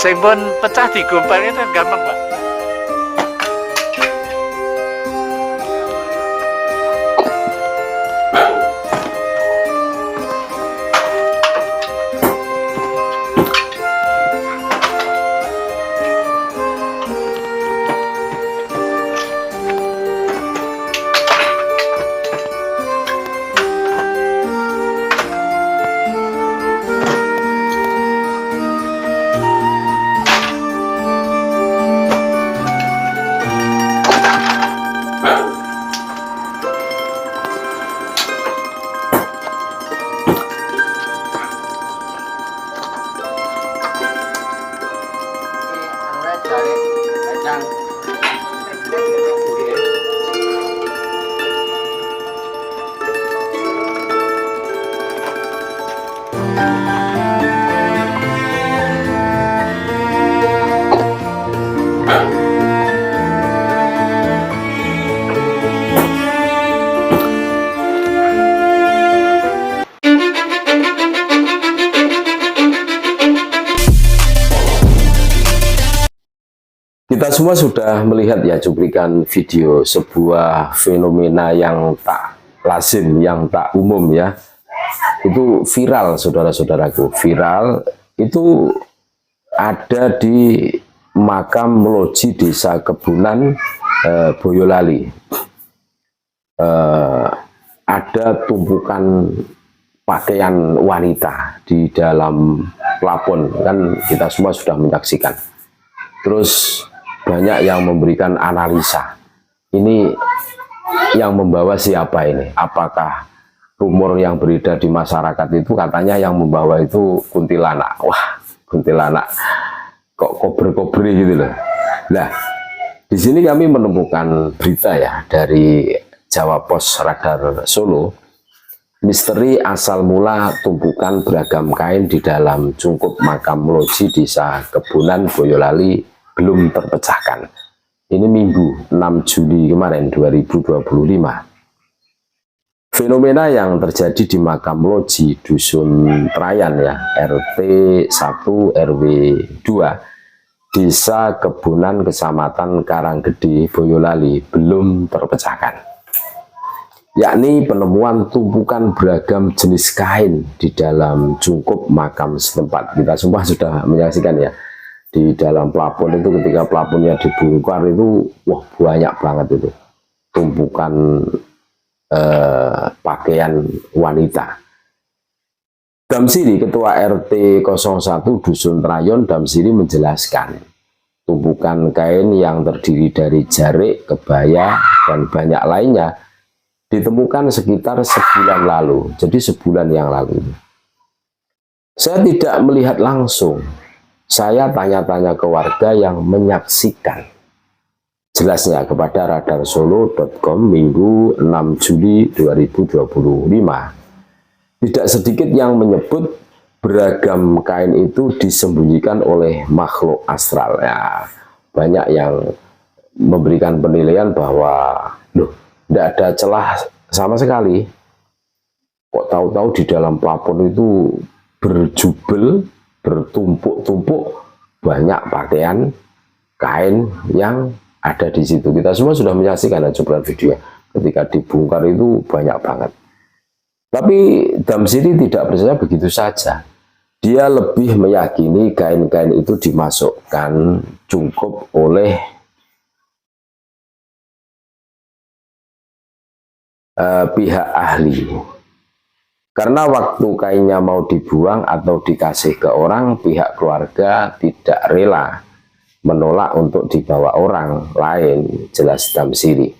Sing pun pecah digumpal itu kan gampang, Pak. Kita semua sudah melihat ya cuplikan video sebuah fenomena yang tak lazim, yang tak umum ya. Itu viral, saudara-saudaraku. Viral itu ada di makam Loji Desa Kebunan, Boyolali. Ada tumpukan pakaian wanita di dalam plafon, kan kita semua sudah menyaksikan. Terus banyak yang memberikan analisa, ini yang membawa siapa ini? Apakah rumor yang beredar di masyarakat itu katanya yang membawa itu kuntilanak? Wah, kuntilanak kok kober-kober gitu loh. Nah, di sini kami menemukan berita ya dari Jawa Pos Radar Solo. Misteri asal mula tumpukan beragam kain di dalam cungkup makam Loji Desa Kebunan Boyolali belum terpecahkan. Ini Minggu 6 Juli kemarin 2025. Fenomena yang terjadi di makam Loji Dusun Trayan ya, RT 1 RW 2 Desa Kebunan Kecamatan Karanggede Boyolali belum terpecahkan, yakni penemuan tumpukan beragam jenis kain di dalam cungkup makam setempat. Kita semua sudah menyaksikan ya, di dalam plafon itu, ketika plafonnya dibongkar itu wah banyak banget itu tumpukan pakaian wanita. Damsiri, Ketua RT 01 Dusun Trayon, Damsiri menjelaskan tumpukan kain yang terdiri dari jarik, kebaya, dan banyak lainnya ditemukan sekitar sebulan lalu. Jadi sebulan yang lalu. Saya tidak melihat langsung. Saya tanya-tanya ke warga yang menyaksikan. Jelasnya kepada radarsolo.com Minggu 6 Juli 2025. Tidak sedikit yang menyebut beragam kain itu disembunyikan oleh makhluk astral. Ya, banyak yang memberikan penilaian bahwa loh, tidak ada celah sama sekali. Kok tahu-tahu di dalam plafon itu berjubel, bertumpuk-tumpuk banyak pakaian kain yang ada di situ. Kita semua sudah menyaksikan cuplikan video ketika dibongkar itu banyak banget. Tapi Damsiri tidak percaya begitu saja. Dia lebih meyakini kain-kain itu dimasukkan cungkup oleh pihak ahli. Karena waktu kainnya mau dibuang atau dikasih ke orang, pihak keluarga tidak rela, menolak untuk dibawa orang lain, jelas Damsiri.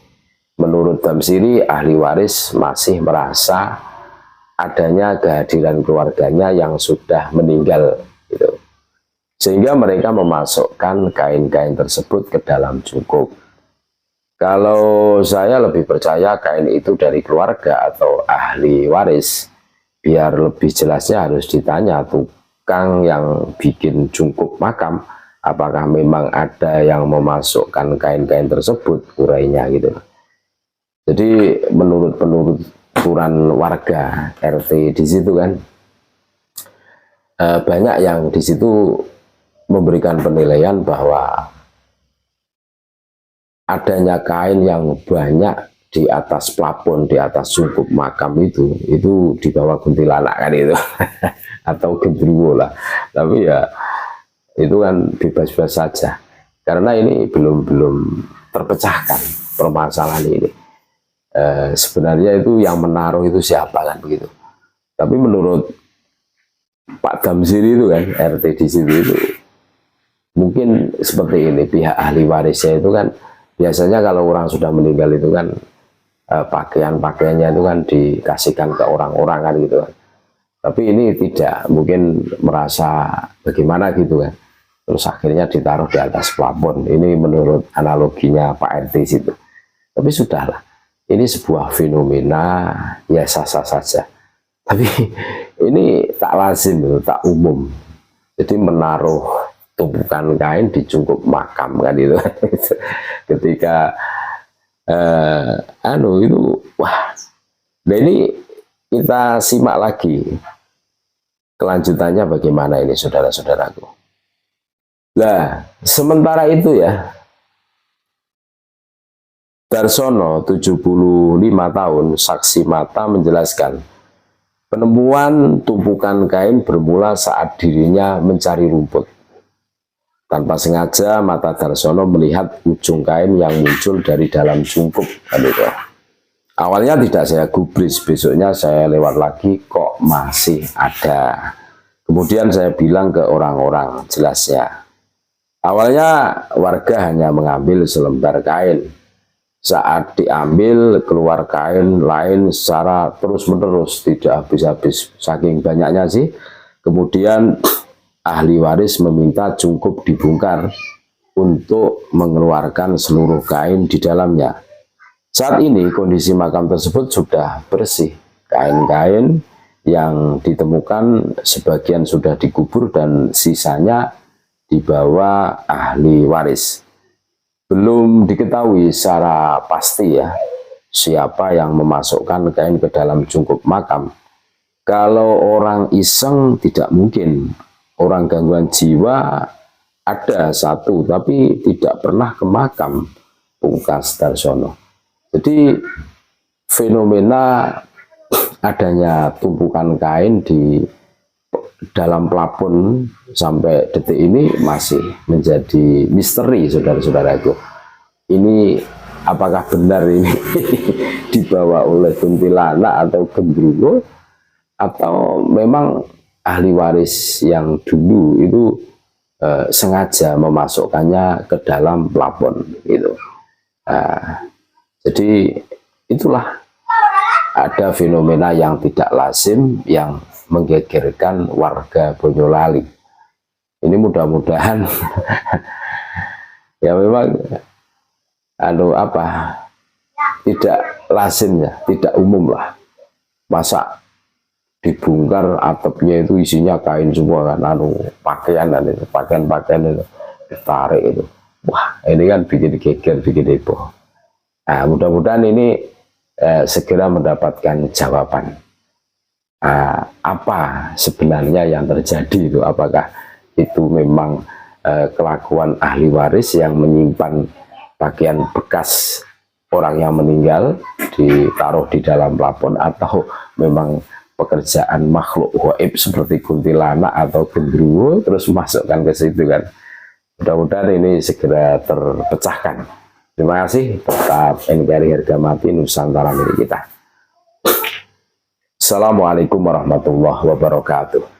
Menurut Damsiri, ahli waris masih merasa adanya kehadiran keluarganya yang sudah meninggal, gitu. Sehingga mereka memasukkan kain-kain tersebut ke dalam cungkup. Kalau saya lebih percaya kain itu dari keluarga atau ahli waris. Biar lebih jelasnya harus ditanya tukang yang bikin cungkup makam, apakah memang ada yang memasukkan kain-kain tersebut, urainya gitu. Jadi menurut penuturan warga RT di situ kan, banyak yang di situ memberikan penilaian bahwa adanya kain yang banyak di atas plafon, di atas sungkup makam itu di bawah kuntilanak kan itu atau genderuwo lah. Tapi ya itu kan bebas-bebas saja karena ini belum terpecahkan permasalahan ini. Sebenarnya itu yang menaruh itu siapa kan begitu. Tapi menurut Pak Damsiri itu kan RT di situ itu mungkin seperti ini, pihak ahli warisnya itu kan biasanya kalau orang sudah meninggal itu kan pakaian-pakaiannya itu kan dikasihkan ke orang-orang kan gitu kan. Tapi ini tidak, mungkin merasa bagaimana gitu kan. Terus akhirnya ditaruh di atas plafon. Ini menurut analoginya Pak RT situ. Tapi sudahlah, ini sebuah fenomena ya sah-sah saja. Tapi ini tak lazim, tak umum. Jadi menaruh tumpukan kain di cungkup makam kan itu. Ketika itu wah. Nah ini kita simak lagi kelanjutannya bagaimana ini saudara-saudaraku. Nah, sementara itu ya Darsono 75 tahun saksi mata menjelaskan penemuan tumpukan kain bermula saat dirinya mencari rumput. Tanpa sengaja mata Darsono melihat ujung kain yang muncul dari dalam sungkup. Awalnya tidak saya gubris, besoknya saya lewat lagi kok masih ada. Kemudian saya bilang ke orang-orang jelasnya. Awalnya warga hanya mengambil selembar kain. Saat diambil keluar kain lain secara terus-menerus, tidak habis-habis, saking banyaknya sih. Kemudian ahli waris meminta cungkup dibongkar untuk mengeluarkan seluruh kain di dalamnya. Saat ini kondisi makam tersebut sudah bersih. Kain-kain yang ditemukan sebagian sudah dikubur dan sisanya dibawa ahli waris. Belum diketahui secara pasti ya siapa yang memasukkan kain ke dalam cungkup makam. Kalau orang iseng tidak mungkin. Orang gangguan jiwa ada satu tapi tidak pernah ke makam, pungkas Darsono. Jadi fenomena adanya tumpukan kain di dalam plafon sampai detik ini masih menjadi misteri saudara-saudaraku. Ini apakah benar ini dibawa oleh kuntilanak atau genderuwo atau memang ahli waris yang dulu itu sengaja memasukkannya ke dalam plafon gitu. Jadi itulah ada fenomena yang tidak lazim yang menggegerkan warga Boyolali. Ini mudah-mudahan ya memang tidak lazim ya, tidak umum lah. Masa dibongkar atapnya itu isinya kain semua kan, pakaian itu, pakaian itu ditarik itu. Wah, ini kan bikin geger, bikin heboh. Nah, mudah-mudahan ini segera mendapatkan jawaban. Apa sebenarnya yang terjadi itu? Apakah itu memang kelakuan ahli waris yang menyimpan pakaian bekas orang yang meninggal ditaruh di dalam plafon, atau memang pekerjaan makhluk gaib seperti kuntilanak atau genderuwo terus masukkan ke situ kan? Mudah-mudahan ini segera terpecahkan. Terima kasih, tetap NKRI harga mati Nusantara milik kita. Assalamualaikum warahmatullahi wabarakatuh.